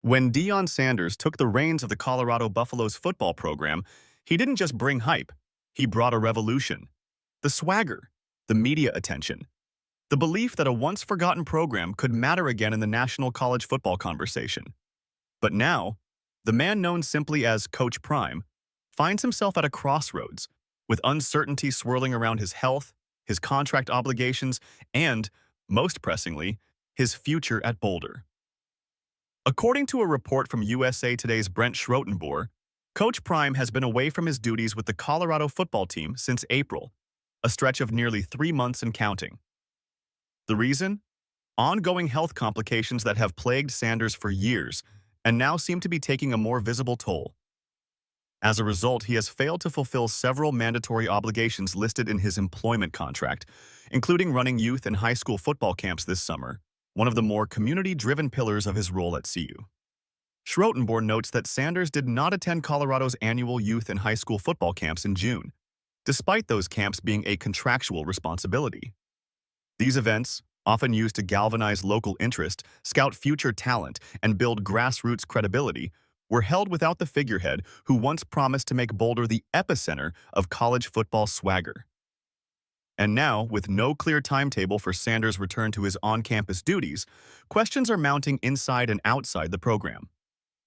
When Deion Sanders took the reins of the Colorado Buffaloes football program, he didn't just bring hype, he brought a revolution. The swagger, the media attention, the belief that a once-forgotten program could matter again in the national college football conversation. But now, the man known simply as Coach Prime finds himself at a crossroads, with uncertainty swirling around his health, his contract obligations, and, most pressingly, his future at Boulder. According to a report from USA Today's Brent Schrotenboer, Coach Prime has been away from his duties with the Colorado football team since April, a stretch of nearly 3 months and counting. The reason? Ongoing health complications that have plagued Sanders for years and now seem to be taking a more visible toll. As a result, he has failed to fulfill several mandatory obligations listed in his employment contract, including running youth and high school football camps this summer, one of the more community-driven pillars of his role at CU. Schrotenborn notes that Sanders did not attend Colorado's annual youth and high school football camps in June, despite those camps being a contractual responsibility. These events, often used to galvanize local interest, scout future talent, and build grassroots credibility, were held without the figurehead who once promised to make Boulder the epicenter of college football swagger. And now, with no clear timetable for Sanders' return to his on-campus duties, questions are mounting inside and outside the program.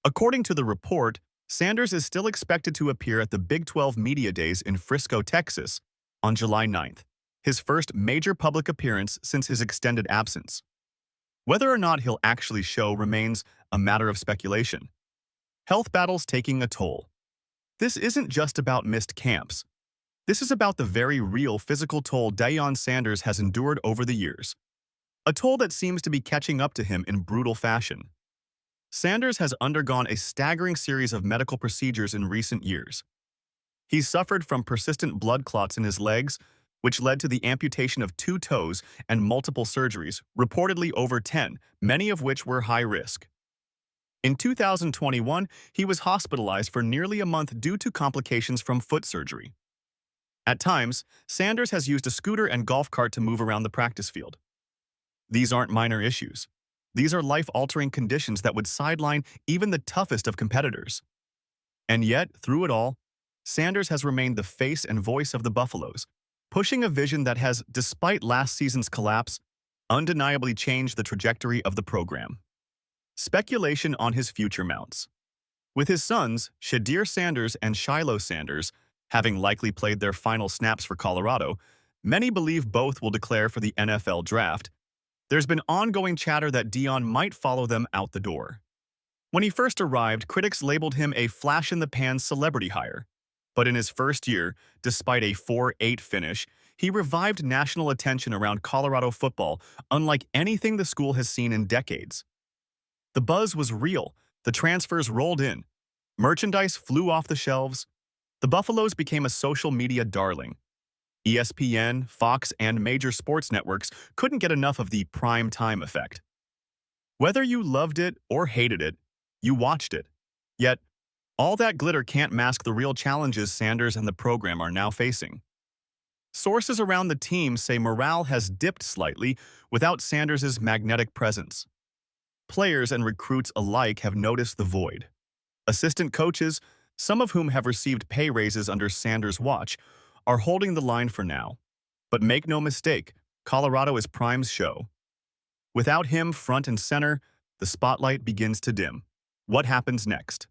According to the report, Sanders is still expected to appear at the Big 12 Media Days in Frisco, Texas, on July 9th, his first major public appearance since his extended absence. Whether or not he'll actually show remains a matter of speculation. Health battles taking a toll. This isn't just about missed camps. This is about the very real physical toll Deion Sanders has endured over the years. A toll that seems to be catching up to him in brutal fashion. Sanders has undergone a staggering series of medical procedures in recent years. He's suffered from persistent blood clots in his legs, which led to the amputation of 2 toes and multiple surgeries, reportedly over 10, many of which were high risk. In 2021, he was hospitalized for nearly a month due to complications from foot surgery. At times, Sanders has used a scooter and golf cart to move around the practice field. These aren't minor issues. These are life-altering conditions that would sideline even the toughest of competitors. And yet, through it all, Sanders has remained the face and voice of the Buffaloes, pushing a vision that has, despite last season's collapse, undeniably changed the trajectory of the program. Speculation on his future mounts. With his sons, Shedeur Sanders and Shilo Sanders, having likely played their final snaps for Colorado, many believe both will declare for the NFL draft. There's been ongoing chatter that Deion might follow them out the door. When he first arrived, critics labeled him a flash-in-the-pan celebrity hire. But in his first year, despite a 4-8 finish, he revived national attention around Colorado football unlike anything the school has seen in decades. The buzz was real, the transfers rolled in, merchandise flew off the shelves. The Buffaloes became a social media darling. ESPN, Fox, and major sports networks couldn't get enough of the prime time effect. Whether you loved it or hated it, you watched it. Yet, all that glitter can't mask the real challenges Sanders and the program are now facing. Sources around the team say morale has dipped slightly without Sanders' magnetic presence. Players and recruits alike have noticed the void. Assistant coaches, some of whom have received pay raises under Sanders' watch, are holding the line for now. But make no mistake, Colorado is Prime's show. Without him front and center, the spotlight begins to dim. What happens next?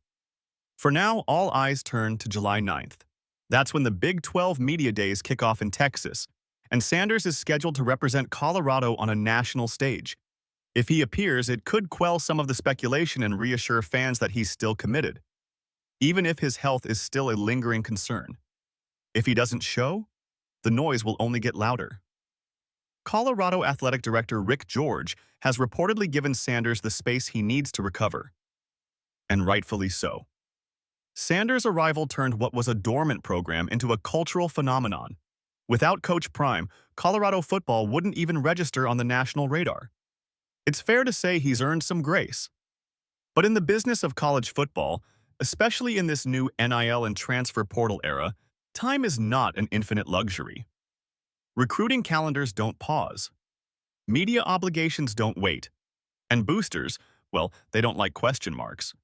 For now, all eyes turn to July 9th. That's when the Big 12 Media Days kick off in Texas, and Sanders is scheduled to represent Colorado on a national stage. If he appears, it could quell some of the speculation and reassure fans that he's still committed, even if his health is still a lingering concern. If he doesn't show, the noise will only get louder. Colorado Athletic Director Rick George has reportedly given Sanders the space he needs to recover. And rightfully so. Sanders' arrival turned what was a dormant program into a cultural phenomenon. Without Coach Prime, Colorado football wouldn't even register on the national radar. It's fair to say he's earned some grace. But in the business of college football, especially in this new NIL and transfer portal era, time is not an infinite luxury. Recruiting calendars don't pause. Media obligations don't wait. And boosters, Well, they don't like question marks.